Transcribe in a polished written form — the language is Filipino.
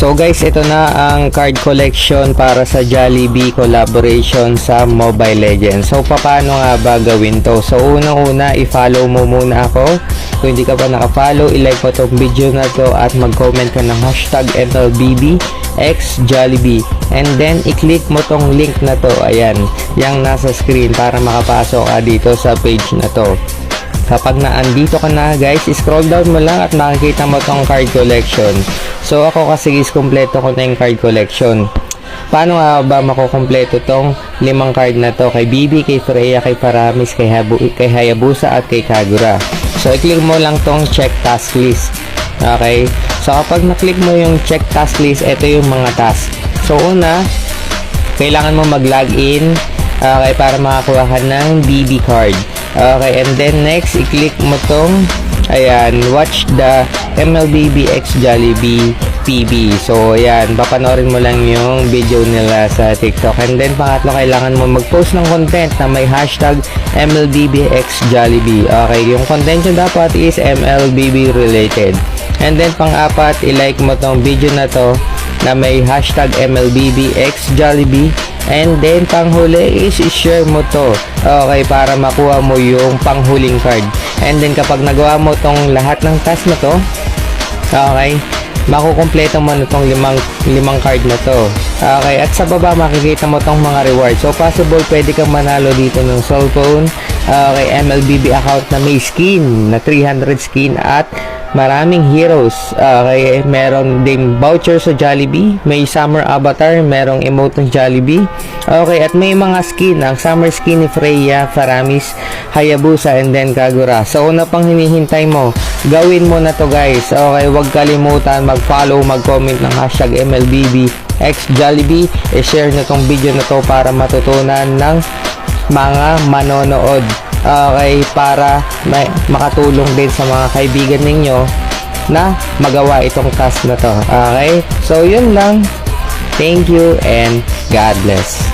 So guys, ito na ang card collection para sa Jollibee collaboration sa Mobile Legends. So paano nga ba gawin to? So unang-una, i-follow mo muna ako. Kung hindi ka pa naka-follow, i-like mo tong video na to at mag-comment ka ng hashtag MLBBXJollibee. And then i-click mo tong link na to. Ayan, yung nasa screen para makapasok ka dito sa page na to. Kapag naandito ka na guys, scroll down mo lang at makikita mo tong card collection. So ako kasi is kompleto ko na yung card collection. Paano nga ba makukompleto tong 5 card na to? Kay Bibi, kay Freya, kay Paramis, kay Hayabusa at kay Kagura. So i-click mo lang tong check task list. Okay? So kapag na-click mo yung check task list, ito yung mga task. So una, kailangan mo mag-login para makakuha ka ng BB card. Okay, and then next, i-click mo tong, ayan, watch the MLBBXJollibee PB. So, ayan, papanoorin mo lang yung video nila sa TikTok. And then, pangatlo, kailangan mo mag-post ng content na may hashtag MLBBXJollibee. Okay, yung content nyo dapat is MLBB related. And then, pang-apat, i-like mo tong video na to na may hashtag MLBBXJollibee. And then, panghuli is i-share mo to. Okay, para makuha mo yung panghuling card. And then, kapag nagawa mo tong lahat ng task na to, okay, makukumpleto mo na tong limang card na to. Okay, at sa baba makikita mo tong mga rewards. So, possible pwede kang manalo dito ng cellphone. Okay, MLBB account na may skin, na 300 skin at maraming heroes. Okay, meron ding voucher sa Jollibee, may summer avatar, merong emote ng Jollibee. Okay, at may mga skin, ang summer skin ni Freya, Paramis, Hayabusa, and then Kagura. So, una pang hinihintay mo, gawin mo na to guys. Okay, huwag kalimutan mag-follow, mag-comment ng hashtag MLBBXJollibee. I-share na tong video na to para matutunan ng mga manonood. Okay, para makatulong din sa mga kaibigan ninyo na magawa itong task na to. Okay, so yun lang. Thank you and God bless.